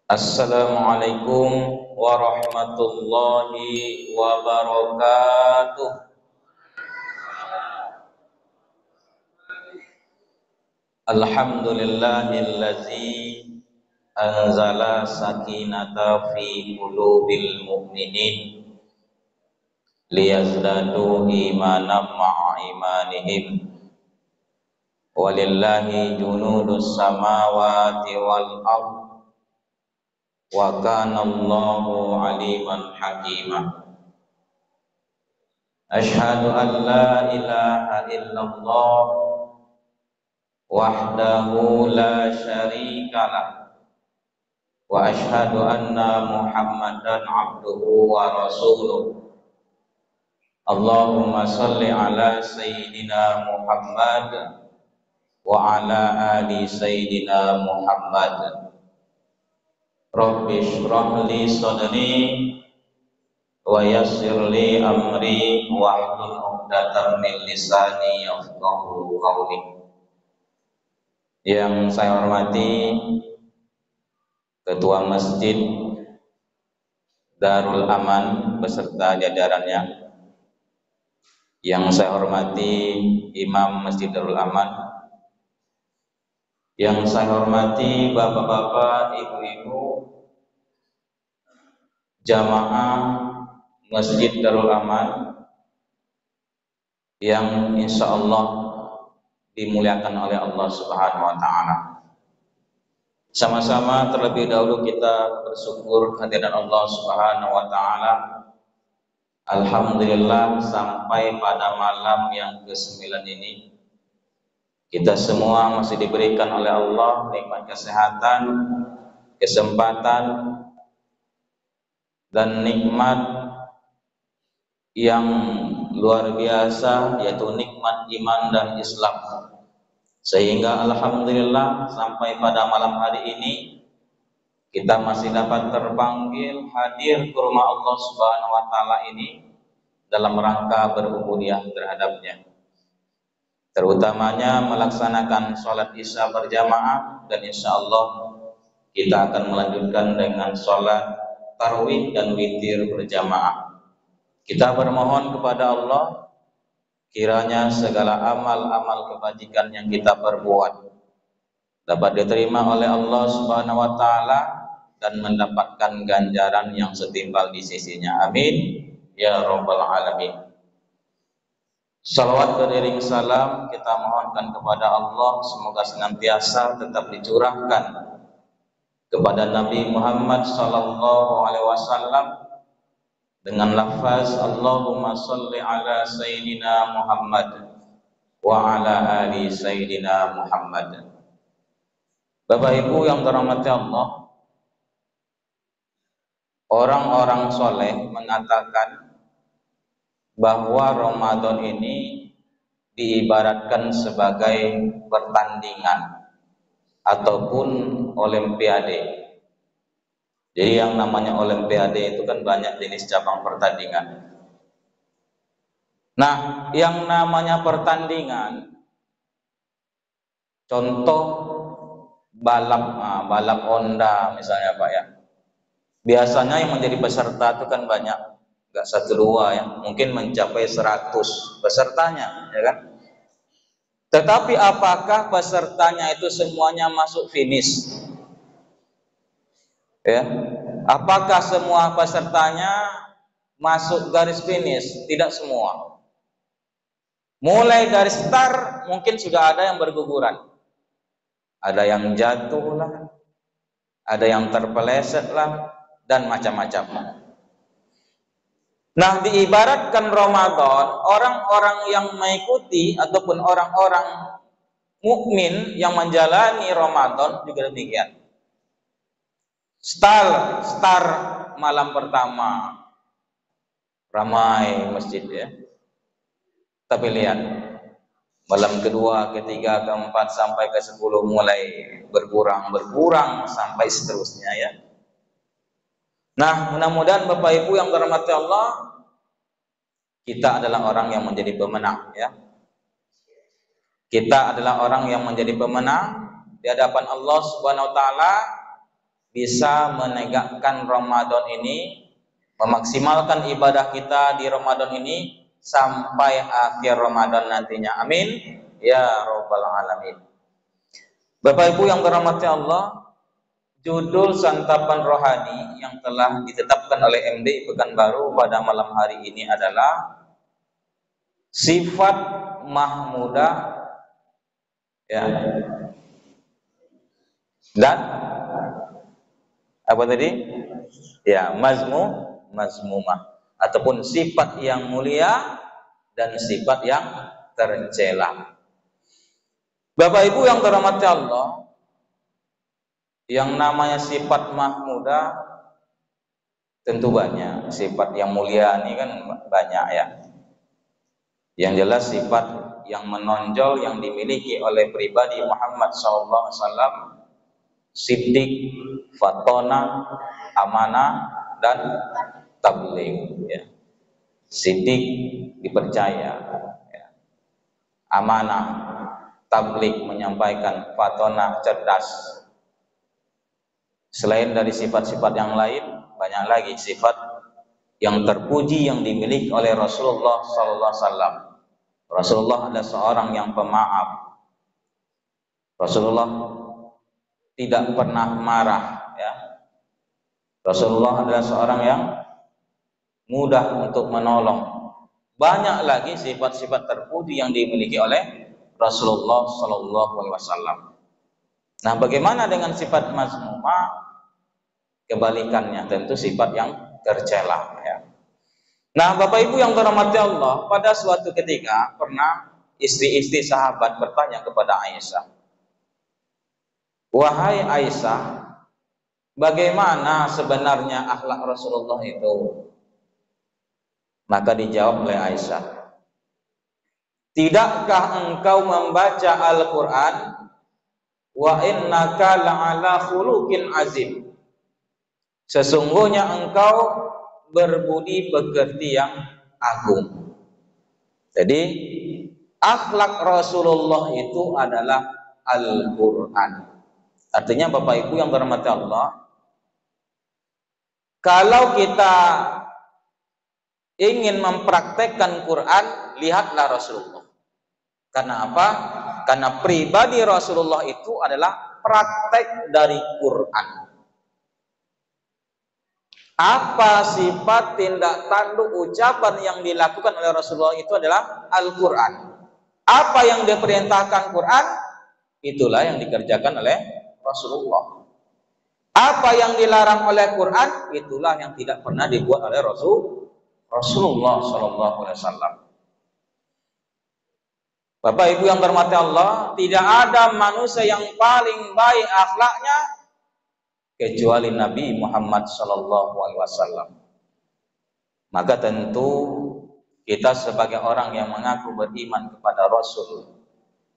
Assalamualaikum warahmatullahi wabarakatuh. Alhamdulillahillazi anzala sakinata fi qulubil mu'minin liyazdadu imanan ma'a imanihim. Walillahi junudus samawati wal ardh wa kana Allahu aliman hakima. Asyhadu an la ilaha illallah wahdahu la syarikalah wa asyhadu anna Muhammadan abduhu wa rasuluh. Allahumma salli ala sayyidina Muhammad wa ala ali sayyidina Muhammad. Rabbi shrah li sadri wa yassir li amri wahlul 'uqdatam min lisani yafqahu qawli. Yang saya hormati Ketua Masjid Darul Aman beserta jajarannya, yang saya hormati Imam Masjid Darul Aman, yang saya hormati bapak-bapak, ibu-ibu, jamaah Masjid Darul Aman yang insya Allah dimuliakan oleh Allah Subhanahu wa Ta'ala. Sama-sama terlebih dahulu kita bersyukur kehadiran Allah Subhanahu wa Ta'ala. Alhamdulillah, sampai pada malam yang ke-9 ini kita semua masih diberikan oleh Allah nikmat kesehatan, kesempatan, dan nikmat yang luar biasa, yaitu nikmat iman dan Islam. Sehingga alhamdulillah sampai pada malam hari ini kita masih dapat terpanggil hadir ke rumah Allah Subhanahu wa Ta'ala ini dalam rangka berubudiyah terhadapnya, terutamanya melaksanakan sholat isya berjamaah, dan insya Allah kita akan melanjutkan dengan sholat tarawih dan witir berjamaah. Kita bermohon kepada Allah kiranya segala amal-amal kebajikan yang kita perbuat dapat diterima oleh Allah Subhanahu wa Ta'ala dan mendapatkan ganjaran yang setimpal di sisinya. Amin ya rabbal alamin. Salawat beriring salam kita mohonkan kepada Allah, semoga senantiasa tetap dicurahkan kepada Nabi Muhammad sallallahu alaihi wasallam dengan lafaz Allahumma salli ala sayyidina Muhammad wa ala ali sayyidina Muhammad. Bapak Ibu yang dirahmati Allah, orang-orang soleh mengatakan bahwa Ramadan ini diibaratkan sebagai pertandingan ataupun olimpiade. Jadi yang namanya olimpiade itu kan banyak jenis cabang pertandingan. Nah, yang namanya pertandingan, contoh balap Honda misalnya Pak ya. Biasanya yang menjadi peserta itu kan banyak, enggak 1-2 ya, mungkin mencapai 100 pesertanya, ya kan? Tetapi apakah pesertanya itu semuanya masuk finish? Ya, apakah semua pesertanya masuk garis finish? Tidak semua. Mulai dari start mungkin sudah ada yang berguguran, ada yang jatuh lah, ada yang terpeleset lah, dan macam-macam. Nah, diibaratkan Ramadan, orang-orang yang mengikuti ataupun orang-orang mukmin yang menjalani Ramadan juga demikian. Start malam pertama ramai masjid ya. Tapi lihat malam kedua, ketiga, keempat sampai ke-10 mulai berkurang sampai seterusnya ya. Nah, mudah-mudahan Bapak Ibu yang dirahmati Allah, kita adalah orang yang menjadi pemenang ya. Kita adalah orang yang menjadi pemenang di hadapan Allah Subhanahu wa Ta'ala bisa menegakkan Ramadan ini, memaksimalkan ibadah kita di Ramadan ini sampai akhir Ramadan nantinya. Amin ya rabbal alamin. Bapak Ibu yang dirahmati Allah, judul santapan rohani yang telah ditetapkan oleh MDI Pekanbaru pada malam hari ini adalah sifat mahmudah ya, dan apa tadi? Ya, mazmumah ataupun sifat yang mulia dan sifat yang tercela. Bapak Ibu yang dirahmati Allah, yang namanya sifat mahmudah tentu banyak. Sifat yang mulia ini kan banyak ya. Yang jelas sifat yang menonjol yang dimiliki oleh pribadi Muhammad SAW, siddiq, fatona, amanah, dan tabligh ya. Siddiq, dipercaya ya. Amanah, tabligh, menyampaikan, fatona, cerdas. Selain dari sifat-sifat yang lain, banyak lagi sifat yang terpuji yang dimiliki oleh Rasulullah SAW. Rasulullah adalah seorang yang pemaaf. Rasulullah tidak pernah marah ya. Rasulullah adalah seorang yang mudah untuk menolong. Banyak lagi sifat-sifat terpuji yang dimiliki oleh Rasulullah SAW. Nah, bagaimana dengan sifat mazmumah? Kebalikannya, tentu sifat yang tercela ya. Nah, Bapak Ibu yang dirahmati Allah, pada suatu ketika pernah istri-istri sahabat bertanya kepada Aisyah, "Wahai Aisyah, bagaimana sebenarnya akhlak Rasulullah itu?" Maka dijawab oleh Aisyah, "Tidakkah engkau membaca Al-Quran? Wa innaka la'ala khuluqin azim. Sesungguhnya engkau berbudi pekerti yang agung." Jadi akhlak Rasulullah itu adalah Al-Quran. Artinya Bapak Ibu yang dirahmati Allah, kalau kita ingin mempraktekkan Quran, lihatlah Rasulullah. Karena apa? Karena pribadi Rasulullah itu adalah praktek dari Quran. Apa sifat, tindak tanduk, ucapan yang dilakukan oleh Rasulullah itu adalah Al-Quran. Apa yang diperintahkan Quran, itulah yang dikerjakan oleh Rasulullah. Apa yang dilarang oleh Quran, itulah yang tidak pernah dibuat oleh Rasulullah SAW. Bapak Ibu yang dirahmati Allah, tidak ada manusia yang paling baik akhlaknya kecuali Nabi Muhammad SAW. Maka tentu kita sebagai orang yang mengaku beriman kepada Rasul,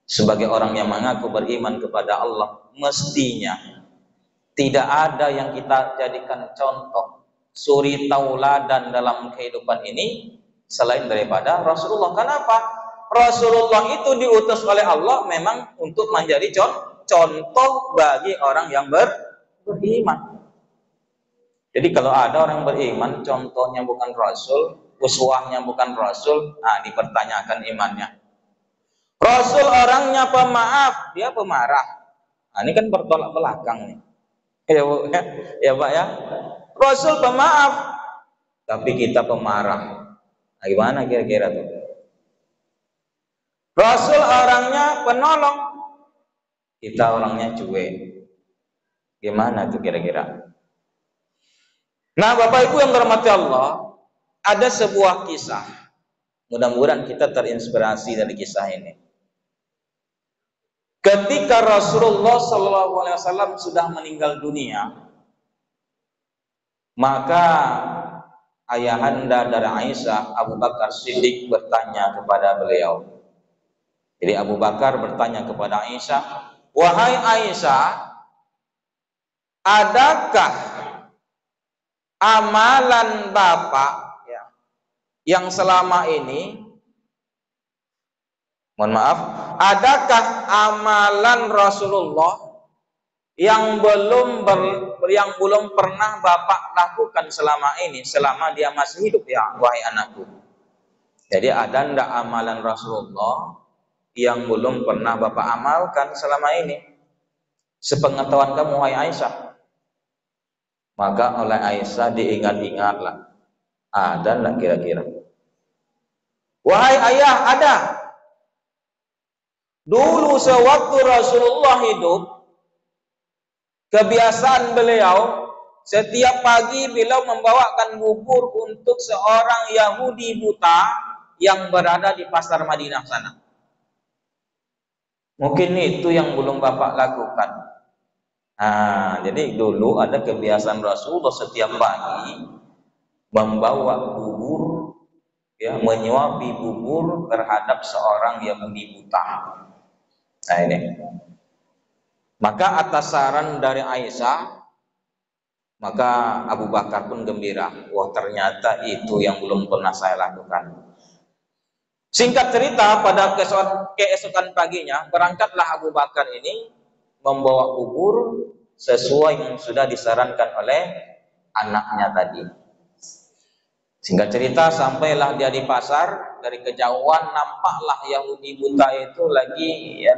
sebagai orang yang mengaku beriman kepada Allah, mestinya tidak ada yang kita jadikan contoh, suri tauladan dalam kehidupan ini selain daripada Rasulullah. Kenapa? Rasulullah itu diutus oleh Allah memang untuk menjadi contoh bagi orang yang beriman. Jadi kalau ada orang beriman, contohnya bukan Rasul, uswahnya bukan Rasul, nah dipertanyakan imannya. Rasul orangnya pemaaf, dia pemarah. Nah, ini kan bertolak belakang nih. Ya, Bu, ya Pak ya. Rasul pemaaf, tapi kita pemarah. Nah, gimana kira-kira tuh? Rasul orangnya penolong, kita orangnya cuek. Gimana tuh kira-kira? Nah, Bapak Ibu yang dirahmati Allah, ada sebuah kisah. Mudah-mudahan kita terinspirasi dari kisah ini. Ketika Rasulullah SAW sudah meninggal dunia, maka ayahanda dari Aisyah, Abu Bakar Siddiq, bertanya kepada beliau. Jadi Abu Bakar bertanya kepada Aisyah, "Wahai Aisyah, adakah amalan Bapak yang selama ini, mohon maaf, adakah amalan Rasulullah yang belum pernah Bapak lakukan selama ini, selama dia masih hidup, ya wahai anakku. Jadi ada ndak amalan Rasulullah yang belum pernah Bapak amalkan selama ini? Sepengetahuan kamu, wahai Aisyah. Maka oleh Aisyah diingat-ingatlah. Ada ndak kira-kira? Wahai ayah, ada. Dulu sewaktu Rasulullah hidup, kebiasaan beliau setiap pagi beliau membawakan bubur untuk seorang Yahudi buta yang berada di pasar Madinah sana. Mungkin itu yang belum Bapak lakukan. Nah, jadi dulu ada kebiasaan Rasulullah setiap pagi membawa bubur, ya, menyuapi bubur terhadap seorang Yahudi buta. Nah ini. Maka atas saran dari Aisyah, maka Abu Bakar pun gembira. Wah, ternyata itu yang belum pernah saya lakukan. Singkat cerita, pada keesokan paginya berangkatlah Abu Bakar ini membawa bubur sesuai yang sudah disarankan oleh anaknya tadi. Singkat cerita, sampailah dia di pasar. Dari kejauhan nampaklah Yahudi buta itu lagi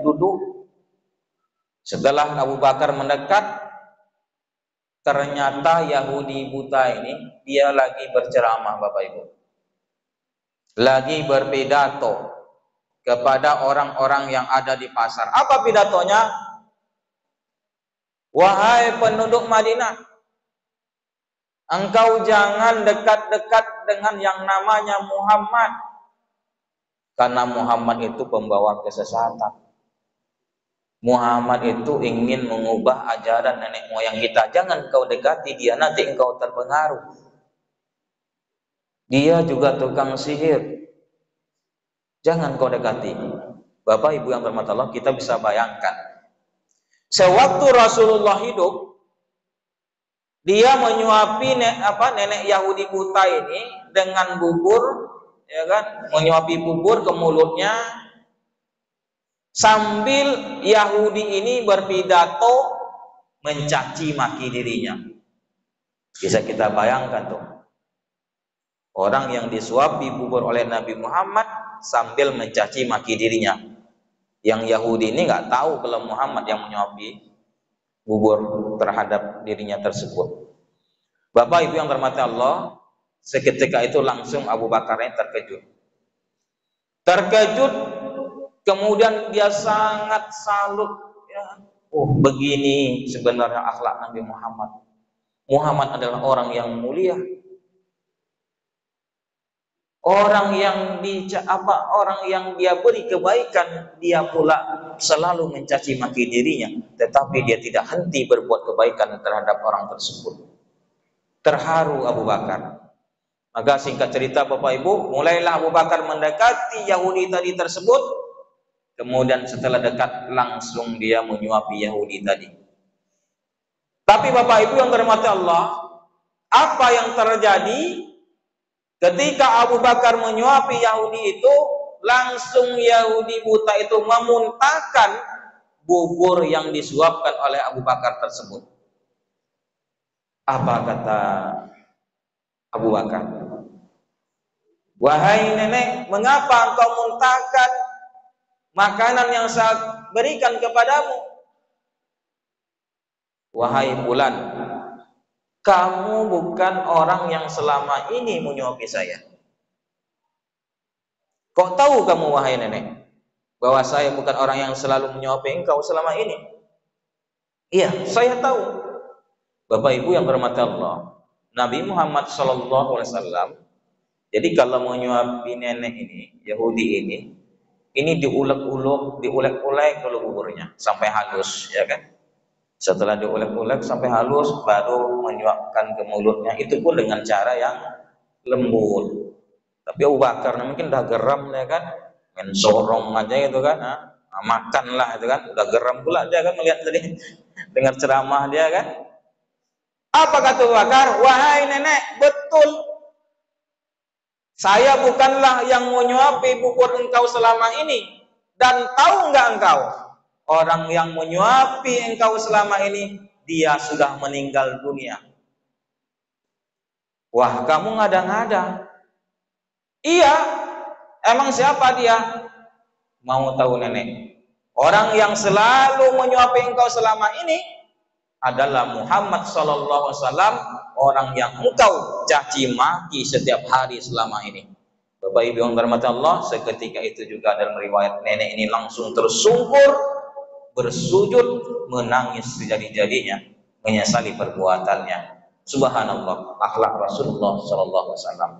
duduk. Setelah Abu Bakar mendekat, ternyata Yahudi buta ini dia lagi berceramah, Bapak Ibu. Lagi berpidato kepada orang-orang yang ada di pasar. Apa pidatonya? Wahai penduduk Madinah, engkau jangan dekat-dekat dengan yang namanya Muhammad, karena Muhammad itu pembawa kesesatan. Muhammad itu ingin mengubah ajaran nenek moyang kita. Jangan kau dekati dia, nanti engkau terpengaruh. Dia juga tukang sihir. Jangan kau dekati. Bapak Ibu yang bermata Allah, kita bisa bayangkan. Sewaktu Rasulullah hidup, dia menyuapi nenek Yahudi buta ini dengan bubur, ya kan? Menyuapi bubur ke mulutnya, sambil Yahudi ini berpidato mencaci maki dirinya. Bisa kita bayangkan tuh. Orang yang disuapi bubur oleh Nabi Muhammad sambil mencaci maki dirinya. Yang Yahudi ini nggak tahu kalau Muhammad yang menyuapi bubur terhadap dirinya tersebut. Bapak Ibu yang dirahmati Allah, seketika itu langsung Abu Bakar terkejut. Kemudian dia sangat salut, ya. Oh, begini sebenarnya akhlak Nabi Muhammad. Muhammad adalah orang yang mulia. Orang yang dia beri kebaikan, dia pula selalu mencaci maki dirinya, tetapi dia tidak henti berbuat kebaikan terhadap orang tersebut. Terharu Abu Bakar. Maka singkat cerita Bapak Ibu, mulailah Abu Bakar mendekati Yahudi tadi tersebut. Kemudian setelah dekat langsung dia menyuapi Yahudi tadi. Tapi Bapak Ibu yang dirahmati Allah, apa yang terjadi ketika Abu Bakar menyuapi Yahudi itu? Langsung Yahudi buta itu memuntahkan bubur yang disuapkan oleh Abu Bakar tersebut. Apa kata Abu Bakar? Wahai nenek, mengapa engkau muntahkan makanan yang saya berikan kepadamu? Wahai Fulan, kamu bukan orang yang selama ini menyuapi saya. Kok tahu kamu, wahai nenek, bahwa saya bukan orang yang selalu menyuapi engkau selama ini? Iya, saya tahu. Bapak Ibu yang bermata Allah, Nabi Muhammad SAW, jadi kalau menyuapi nenek ini, Yahudi ini diulek-ulek dulu buburnya sampai halus, ya kan? Setelah diulek-ulek sampai halus, baru menyuapkan ke mulutnya. Itu pun dengan cara yang lembut. Tapi Abu Bakar mungkin udah geram, ya kan? Main sorong aja gitu kan? Makanlah itu kan? Udah geram pula dia kan melihat tadi dengar ceramah dia kan? Apa kata Abu Bakar? Wahai nenek, betul. Saya bukanlah yang menyuapi bubur engkau selama ini. Dan tahu enggak engkau? orang yang menyuapi engkau selama ini, dia sudah meninggal dunia. Wah, kamu ngada-ngada. Iya, emang siapa dia? Mau tahu nenek? Orang yang selalu menyuapi engkau selama ini adalah Muhammad sallallahu alaihi wasallam, orang yang engkau caci maki setiap hari selama ini. Bapak Ibu yang dirahmati Allah, seketika itu juga dalam riwayat nenek ini langsung tersungkur, bersujud, menangis sejadi-jadinya, menyesali perbuatannya. Subhanallah, akhlak Rasulullah sallallahu alaihi wasallam.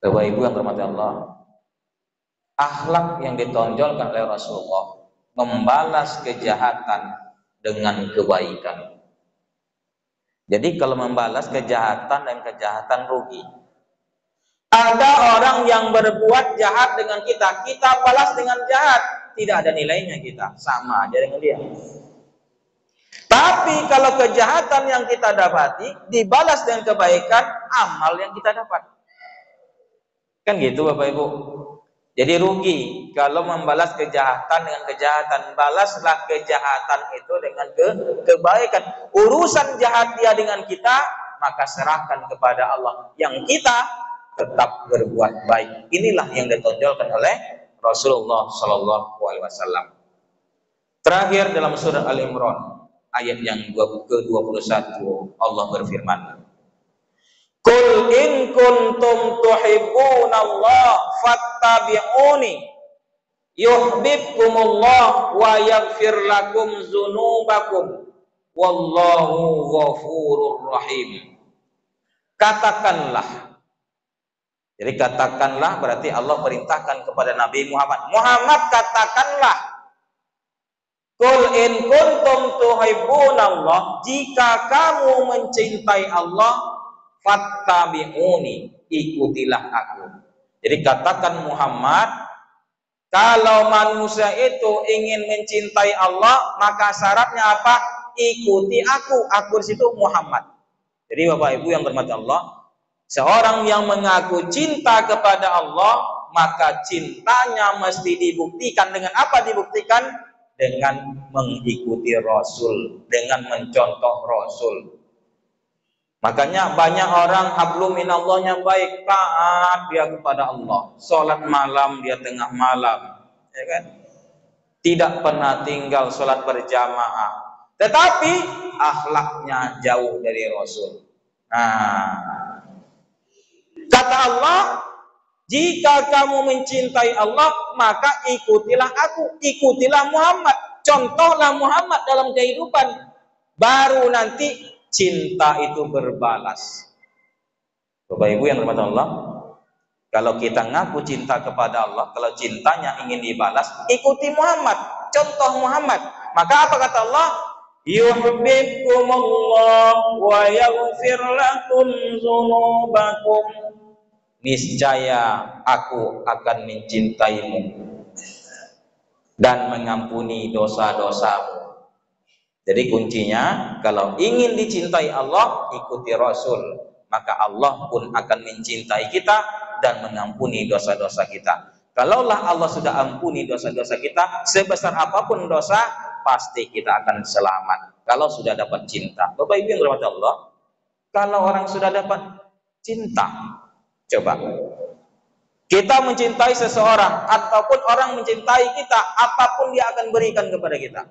Bapak Ibu yang dirahmati Allah, akhlak yang ditonjolkan oleh Rasulullah membalas kejahatan dengan kebaikan. Jadi kalau membalas kejahatan dan kejahatan rugi. Ada orang yang berbuat jahat dengan kita, kita balas dengan jahat, tidak ada nilainya kita, sama aja dengan dia. Tapi kalau kejahatan yang kita dapati dibalas dengan kebaikan, amal yang kita dapat. Kan gitu Bapak Ibu. Jadi rugi kalau membalas kejahatan dengan kejahatan. Balaslah kejahatan itu dengan kebaikan. Urusan jahat dia dengan kita, maka serahkan kepada Allah. Yang kita tetap berbuat baik. Inilah yang ditonjolkan oleh Rasulullah Sallallahu Alaihi Wasallam. Terakhir dalam surah Al-Imran ayat yang ke-21, Allah berfirman, Qul in kuntum tuhibbunallah fattabi'uni yuhibbukumullah wa yaghfir lakum dzunubakum wallahu ghafurur rahim. Katakanlah. Jadi katakanlah berarti Allah perintahkan kepada Nabi Muhammad. Muhammad katakanlah. Qul in kuntum tuhibbunallah, jika kamu mencintai Allah, fattabi'uni, ikutilah aku. Jadi katakan Muhammad, kalau manusia itu ingin mencintai Allah, maka syaratnya apa? Ikuti aku. Aku di situ Muhammad. Jadi Bapak Ibu yang dirahmati Allah, seorang yang mengaku cinta kepada Allah, maka cintanya mesti dibuktikan dengan apa? Dibuktikan dengan mengikuti Rasul, dengan mencontoh Rasul. Makanya banyak orang hablum minallahnya baik, taat dia kepada Allah, sholat malam dia tengah malam, ya kan? Tidak pernah tinggal sholat berjamaah, tetapi akhlaknya jauh dari Rasul. Nah, kata Allah, jika kamu mencintai Allah, maka ikutilah aku, ikutilah Muhammad, contohlah Muhammad dalam kehidupan, baru nanti cinta itu berbalas. Bapak Ibu yang dirahmati Allah, kalau kita ngaku cinta kepada Allah, kalau cintanya ingin dibalas, ikuti Muhammad, contoh Muhammad. Maka apa kata Allah? Yuhibbukumullah wa yaghfir lakum dzunubakum. Niscaya aku akan mencintaimu dan mengampuni dosa-dosamu. Jadi kuncinya, kalau ingin dicintai Allah, ikuti Rasul, maka Allah pun akan mencintai kita dan mengampuni dosa-dosa kita. Kalaulah Allah sudah ampuni dosa-dosa kita, sebesar apapun dosa, pasti kita akan selamat. Kalau sudah dapat cinta. Bapak Ibu yang dirahmati Allah, kalau orang sudah dapat cinta, coba kita mencintai seseorang ataupun orang mencintai kita, apapun dia akan berikan kepada kita.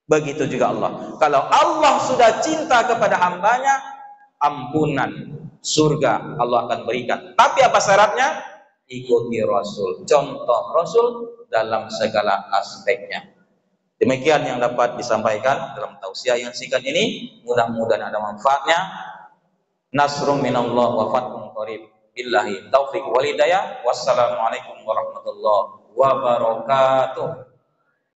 Begitu juga Allah. Kalau Allah sudah cinta kepada hambanya, ampunan, surga Allah akan berikan. Tapi apa syaratnya? Ikuti Rasul, contoh Rasul dalam segala aspeknya. Demikian yang dapat disampaikan dalam tausiah yang singkat ini. Mudah-mudahan ada manfaatnya. Nasrum minallah wa fathun qarib. Billahi taufiq wal hidayah. Wassalamualaikum warahmatullahi wabarakatuh.